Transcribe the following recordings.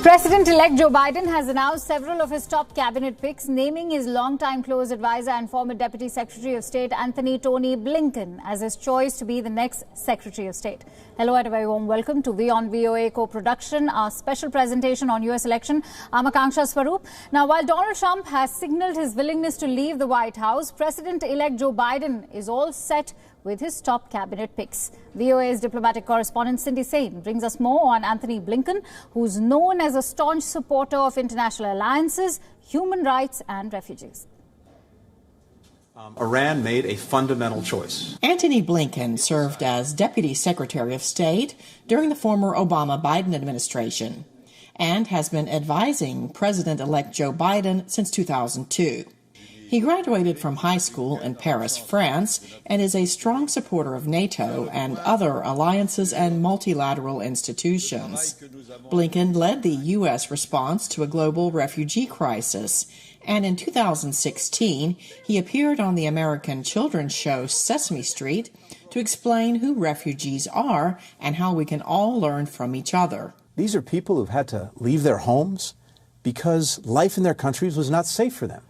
President-elect Joe Biden has announced several of his top cabinet picks, naming his longtime close advisor and former Deputy Secretary of State Tony Blinken as his choice to be the next Secretary of State. Hello and a very warm welcome to WION VOA co-production, our special presentation on US election. I'm Akanksha Swaroop. Now, while Donald Trump has signaled his willingness to leave the White House, President-elect Joe Biden is all set with his top cabinet picks. VOA's diplomatic correspondent Cindy Sain brings us more on Antony Blinken, who's known as a staunch supporter of international alliances, human rights and refugees. Iran made a fundamental choice. Antony Blinken served as Deputy Secretary of State during the former Obama-Biden administration and has been advising President-elect Joe Biden since 2002. He graduated from high school in Paris, France, and is a strong supporter of NATO and other alliances and multilateral institutions. Blinken led the U.S. response to a global refugee crisis, and in 2016, he appeared on the American children's show Sesame Street to explain who refugees are and how we can all learn from each other. These are people who've had to leave their homes because life in their countries was not safe for them.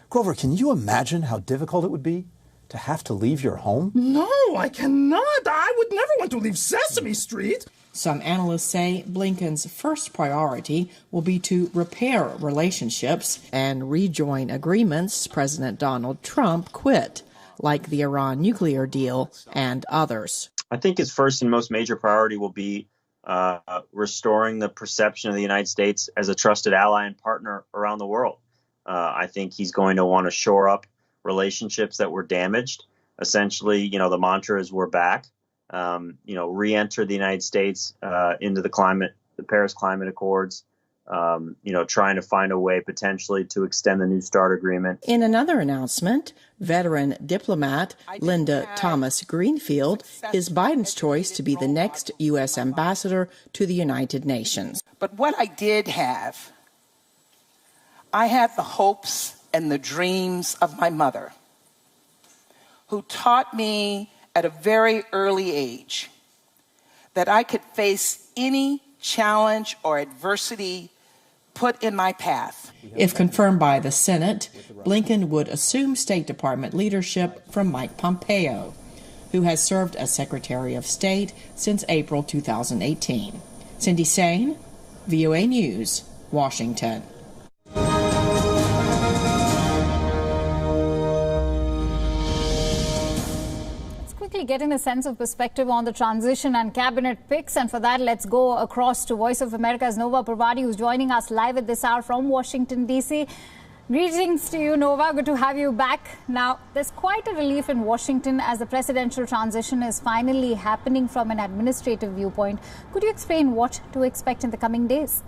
Grover, can you imagine how difficult it would be to have to leave your home? No, I cannot. I would never want to leave Sesame Street. Some analysts say Blinken's first priority will be to repair relationships and rejoin agreements President Donald Trump quit, like the Iran nuclear deal and others. I think his first and most major priority will be restoring the perception of the United States as a trusted ally and partner around the world. I think he's going to want to shore up relationships that were damaged. Essentially, the mantra is we're back. Re-enter the United States into the Paris Climate Accords. Trying to find a way potentially to extend the New START agreement. In another announcement, veteran diplomat Linda Thomas Greenfield is Biden's choice to be the next U.S. ambassador to the United Nations. But what I did have, I had the hopes and the dreams of my mother, who taught me at a very early age that I could face any challenge or adversity put in my path. If confirmed by the Senate, Blinken would assume State Department leadership from Mike Pompeo, who has served as Secretary of State since April 2018. Cindy Sain, VOA News, Washington. Getting a sense of perspective on the transition and cabinet picks, and for that let's go across to Voice of America's Nova Poerwadi, who's joining us live at this hour from Washington DC. Greetings to you, Nova. Good to have you back. Now, there's quite a relief in Washington as the presidential transition is finally happening from an administrative viewpoint. Could you explain what to expect in the coming days?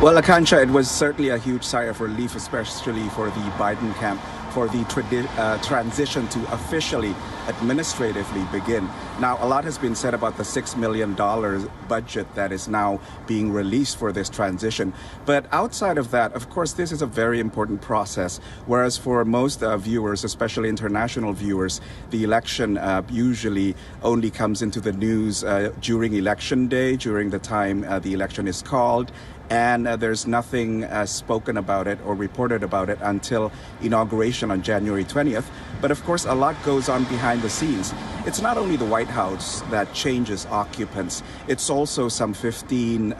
Well, Akanksha, it was certainly a huge sigh of relief, especially for the Biden camp, for the transition to officially, administratively begin. Now, a lot has been said about the $6 million budget that is now being released for this transition. But outside of that, of course, this is a very important process, whereas for most viewers, especially international viewers, the election usually only comes into the news during election day, during the time the election is called. And there's nothing spoken about it or reported about it until inauguration on January 20th. But of course, a lot goes on behind the scenes. It's not only the White House that changes occupants. It's also some 15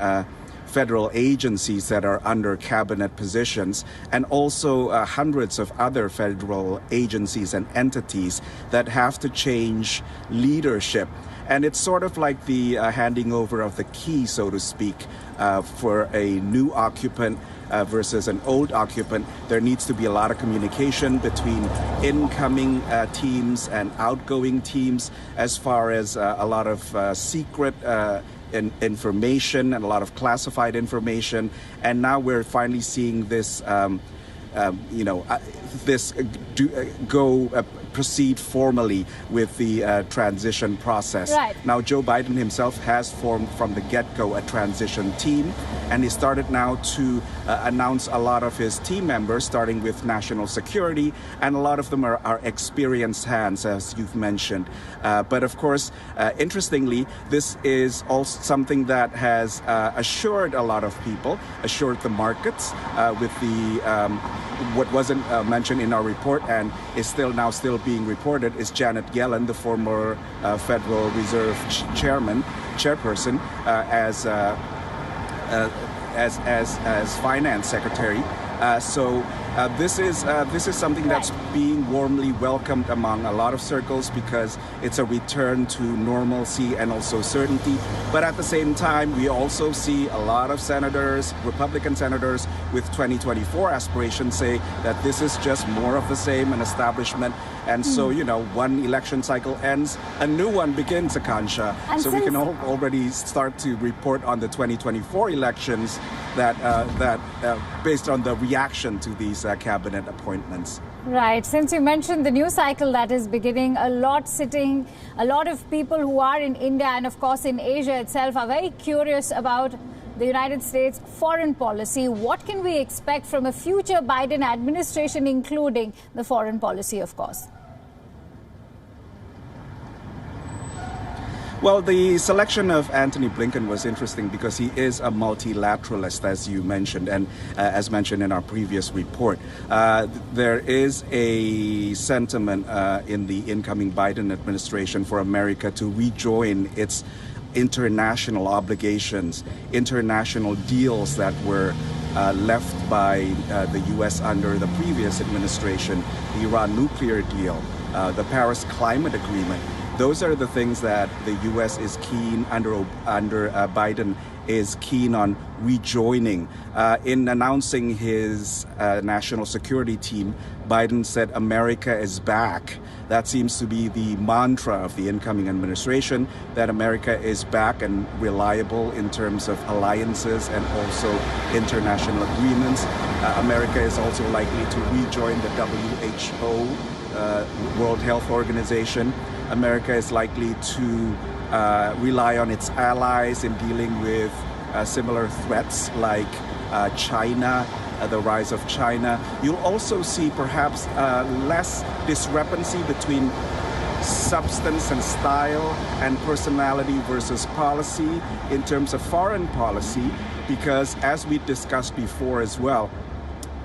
federal agencies that are under cabinet positions, and also hundreds of other federal agencies and entities that have to change leadership. And it's sort of like the handing over of the key, so to speak, for a new occupant versus an old occupant. There needs to be a lot of communication between incoming teams and outgoing teams, as far as a lot of secret information and a lot of classified information. And now we're finally seeing this, proceed formally with the transition process. Right. Now, Joe Biden himself has formed from the get-go a transition team, and he started now to announce a lot of his team members, starting with national security, and a lot of them are experienced hands, as you've mentioned. But of course, interestingly, this is also something that has assured a lot of people, assured the markets with the what wasn't mentioned in our report and is still being reported is Janet Yellen, the former Federal Reserve chairperson, as finance secretary. So this is something that's being warmly welcomed among a lot of circles because it's a return to normalcy and also certainty. But at the same time, we also see a lot of senators, Republican senators with 2024 aspirations say that this is just more of the same, an establishment. And so, one election cycle ends, a new one begins, Akansha. And so we can already start to report on the 2024 elections that based on the reaction to these cabinet appointments. Right. Since you mentioned the new cycle that is beginning, a lot of people who are in India and, of course, in Asia itself are very curious about the United States foreign policy. What can we expect from a future Biden administration, including the foreign policy, of course? Well, the selection of Antony Blinken was interesting because he is a multilateralist, as you mentioned, and as mentioned in our previous report. There is a sentiment in the incoming Biden administration for America to rejoin its international obligations, international deals that were left by the U.S. under the previous administration, the Iran nuclear deal, the Paris Climate Agreement. Those are the things that the U.S. is keen under Biden is keen on rejoining. In announcing his national security team, Biden said America is back. That seems to be the mantra of the incoming administration, that America is back and reliable in terms of alliances and also international agreements. America is also likely to rejoin the WHO, World Health Organization. America is likely to rely on its allies in dealing with similar threats like China, the rise of China. You'll also see perhaps less discrepancy between substance and style and personality versus policy in terms of foreign policy, because as we discussed before as well,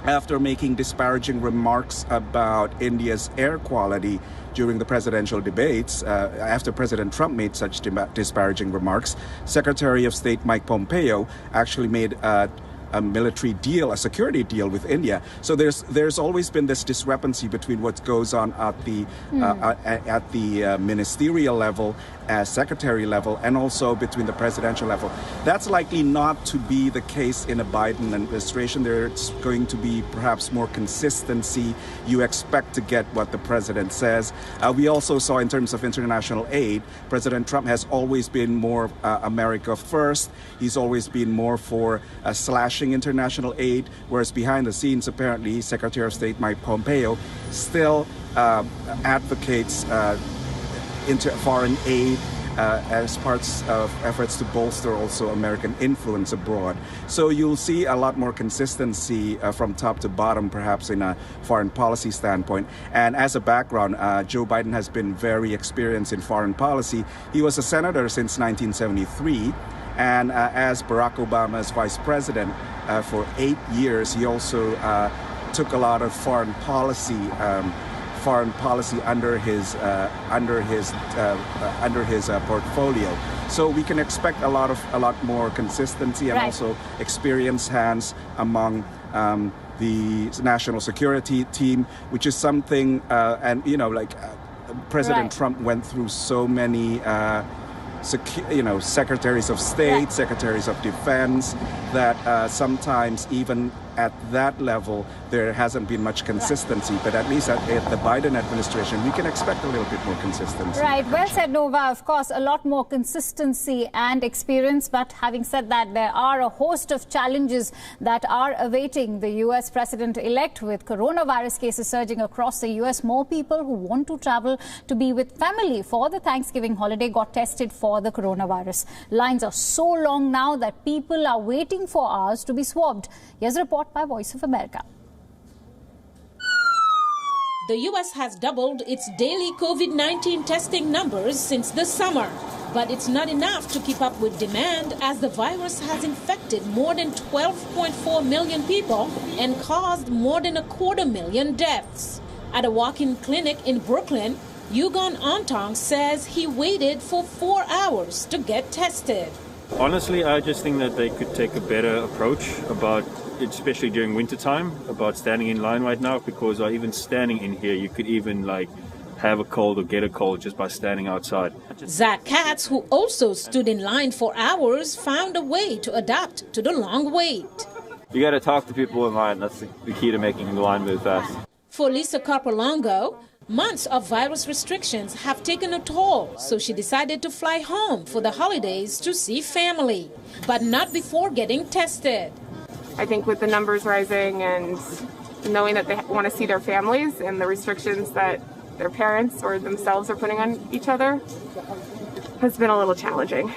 after making disparaging remarks about India's air quality during the presidential debates, after President Trump made such disparaging remarks, Secretary of State Mike Pompeo actually made a military deal, a security deal with India. So there's always been this discrepancy between what goes on at the ministerial level, secretary level, and also between the presidential level. That's likely not to be the case in a Biden administration. There's going to be perhaps more consistency. You expect to get what the president says. We also saw in terms of international aid, President Trump has always been more America first. He's always been more for slashing international aid, whereas behind the scenes, apparently, Secretary of State Mike Pompeo still advocates foreign aid as parts of efforts to bolster also American influence abroad. So you'll see a lot more consistency from top to bottom, perhaps in a foreign policy standpoint. And as a background, Joe Biden has been very experienced in foreign policy. He was a senator since 1973. And as Barack Obama's vice president for 8 years, he also took a lot of foreign policy under his portfolio. So we can expect a lot more consistency and also experienced hands among the national security team, which is something President Trump went through so many secretaries of state, secretaries of defense, that sometimes even at that level, there hasn't been much consistency. But at least at the Biden administration, we can expect a little bit more consistency. Right. Well said, Nova. Of course, a lot more consistency and experience. But having said that, there are a host of challenges that are awaiting the U.S. President-elect. With coronavirus cases surging across the U.S., more people who want to travel to be with family for the Thanksgiving holiday got tested for the coronavirus. Lines are so long now that people are waiting for hours to be swabbed. Here's a report by Voice of America. The U.S. has doubled its daily COVID-19 testing numbers since the summer. But it's not enough to keep up with demand, as the virus has infected more than 12.4 million people and caused more than 250,000 deaths. At a walk-in clinic in Brooklyn, Yugon Ontong says he waited for 4 hours to get tested. Honestly, I just think that they could take a better approach about, especially during wintertime, about standing in line right now, because even standing in here, you could even have a cold or get a cold just by standing outside. Zach Katz, who also stood in line for hours, found a way to adapt to the long wait. You got to talk to people in line. That's the key to making the line move fast. For Lisa Carpolongo, months of virus restrictions have taken a toll, so she decided to fly home for the holidays to see family, but not before getting tested. I think with the numbers rising and knowing that they want to see their families and the restrictions that their parents or themselves are putting on each other has been a little challenging.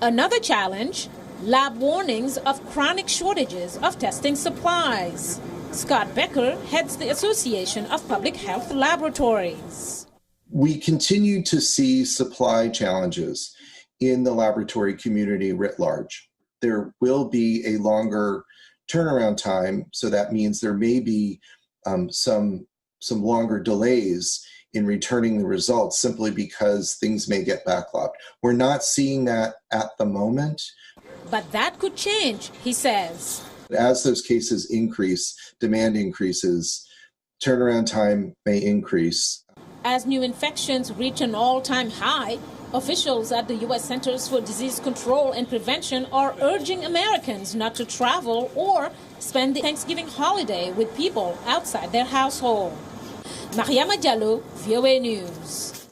Another challenge, lab warnings of chronic shortages of testing supplies. Scott Becker heads the Association of Public Health Laboratories. We continue to see supply challenges in the laboratory community writ large. There will be a longer turnaround time, so that means there may be some longer delays in returning the results simply because things may get backlogged. We're not seeing that at the moment. But that could change, he says. As those cases increase, demand increases, turnaround time may increase. As new infections reach an all-time high, officials at the U.S. Centers for Disease Control and Prevention are urging Americans not to travel or spend the Thanksgiving holiday with people outside their household. Mariama Diallo, VOA News.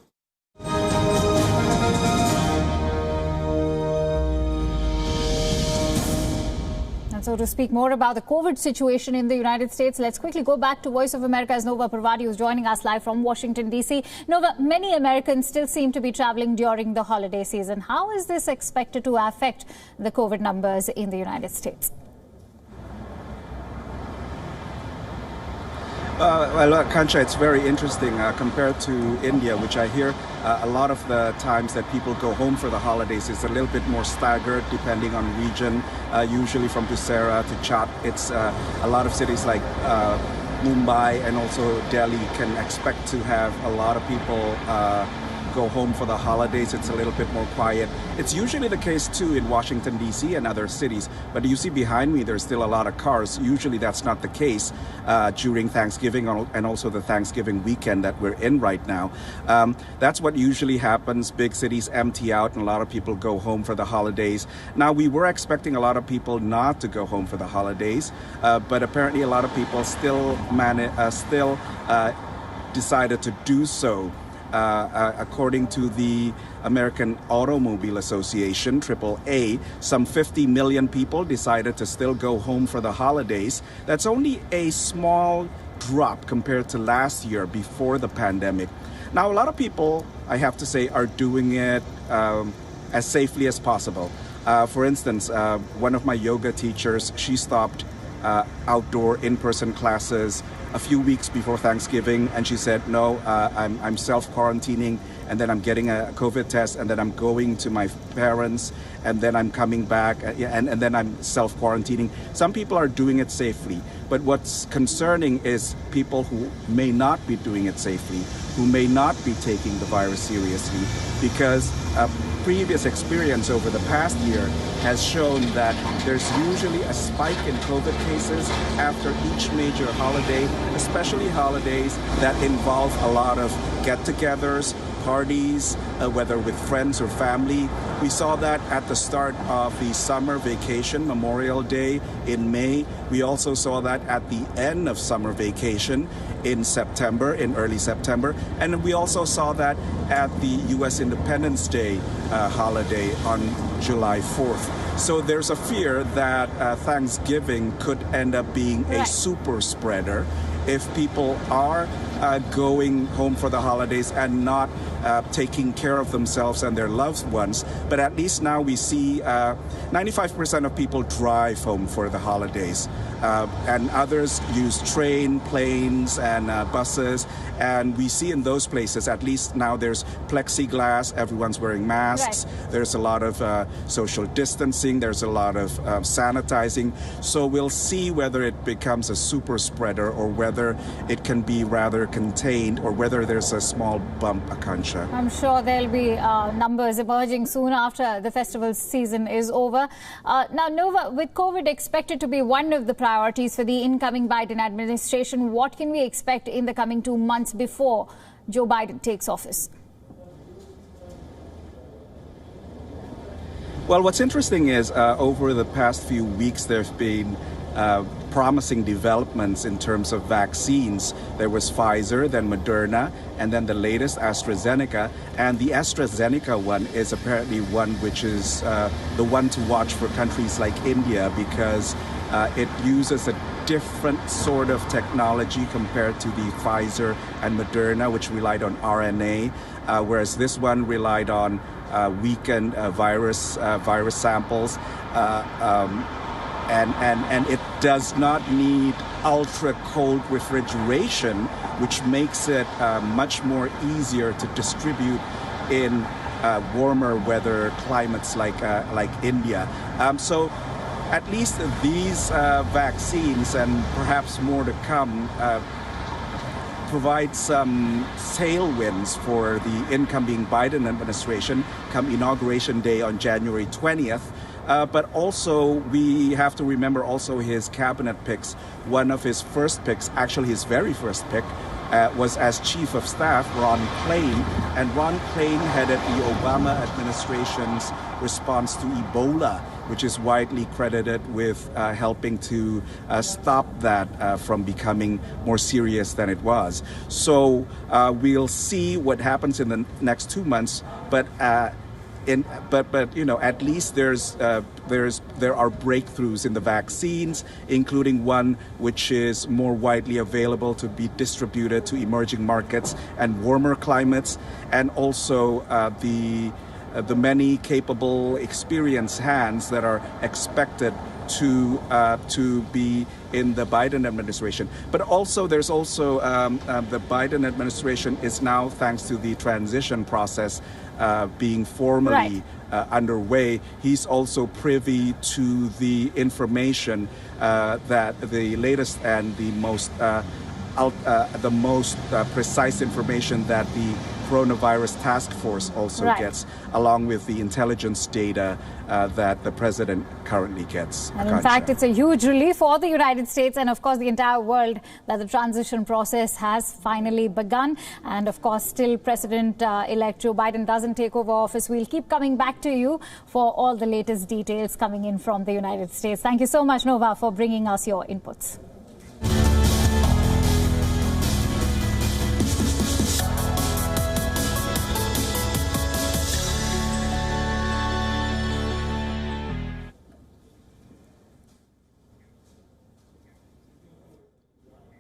And so to speak more about the COVID situation in the United States, let's quickly go back to Voice of America's Nova Poerwadi, who's joining us live from Washington, D.C. Nova, many Americans still seem to be traveling during the holiday season. How is this expected to affect the COVID numbers in the United States? Well, Kancha, it's very interesting compared to India, which I hear a lot of the times that people go home for the holidays is a little bit more staggered depending on region. Usually from Dussehra to Chat, it's a lot of cities like Mumbai and also Delhi can expect to have a lot of people go home for the holidays. It's a little bit more quiet. It's usually the case too in Washington, D.C. and other cities. But you see behind me, there's still a lot of cars. Usually that's not the case during Thanksgiving and also the Thanksgiving weekend that we're in right now. That's what usually happens. Big cities empty out and a lot of people go home for the holidays. Now, we were expecting a lot of people not to go home for the holidays, but apparently a lot of people still decided to do so. According to the American Automobile Association, AAA, some 50 million people decided to still go home for the holidays. That's only a small drop compared to last year before the pandemic. Now, a lot of people, I have to say, are doing it as safely as possible. For instance, one of my yoga teachers, she stopped outdoor in-person classes a few weeks before Thanksgiving, and she said, no, I'm self-quarantining, and then I'm getting a COVID test, and then I'm going to my parents, and then I'm coming back, and then I'm self-quarantining. Some people are doing it safely, but what's concerning is people who may not be doing it safely, who may not be taking the virus seriously, because previous experience over the past year has shown that there's usually a spike in COVID cases after each major holiday, especially holidays that involve a lot of get-togethers, parties, whether with friends or family. We saw that at the start of the summer vacation, Memorial Day in May. We also saw that at the end of summer vacation in September, in early September. And we also saw that at the U.S. Independence Day holiday on July 4th. So there's a fear that Thanksgiving could end up being a super spreader if people are going home for the holidays and not taking care of themselves and their loved ones. But at least now we see 95% of people drive home for the holidays. And others use train, planes, and buses. And we see in those places, at least now there's plexiglass, everyone's wearing masks. Right. There's a lot of social distancing. There's a lot of sanitizing. So we'll see whether it becomes a super spreader or whether it can be rather contained or whether there's a small bump, Akansha. I'm sure there'll be numbers emerging soon after the festival season is over. Now, Nova, with COVID expected to be one of the priorities for the incoming Biden administration, what can we expect in the coming 2 months before Joe Biden takes office? Well, what's interesting is over the past few weeks, there have been promising developments in terms of vaccines. There was Pfizer, then Moderna, and then the latest AstraZeneca. And the AstraZeneca one is apparently one which is the one to watch for countries like India because it uses a different sort of technology compared to the Pfizer and Moderna, which relied on RNA, whereas this one relied on weakened virus samples. And it does not need ultra cold refrigeration, which makes it much more easier to distribute in warmer weather climates like India. So at least these vaccines, and perhaps more to come, provide some tailwinds for the incoming Biden administration come Inauguration Day on January 20th. But also, we have to remember also his cabinet picks. One of his first picks, actually his very first pick, was as Chief of Staff, Ron Klain. And Ron Klain headed the Obama administration's response to Ebola, which is widely credited with helping to stop that from becoming more serious than it was. So we'll see what happens in the next 2 months, but you know, at least there are breakthroughs in the vaccines, including one which is more widely available to be distributed to emerging markets and warmer climates, and also the many capable, experienced hands that are expected to be in the Biden administration. But also, there's also the Biden administration is now, thanks to the transition process being formally underway, he's also privy to the information that the latest and the most precise information that the coronavirus task force also gets, along with the intelligence data that the president currently gets. And in fact, it's a huge relief for the United States and, of course, the entire world that the transition process has finally begun. And, of course, still President-elect Joe Biden doesn't take over office. We'll keep coming back to you for all the latest details coming in from the United States. Thank you so much, Nova, for bringing us your inputs.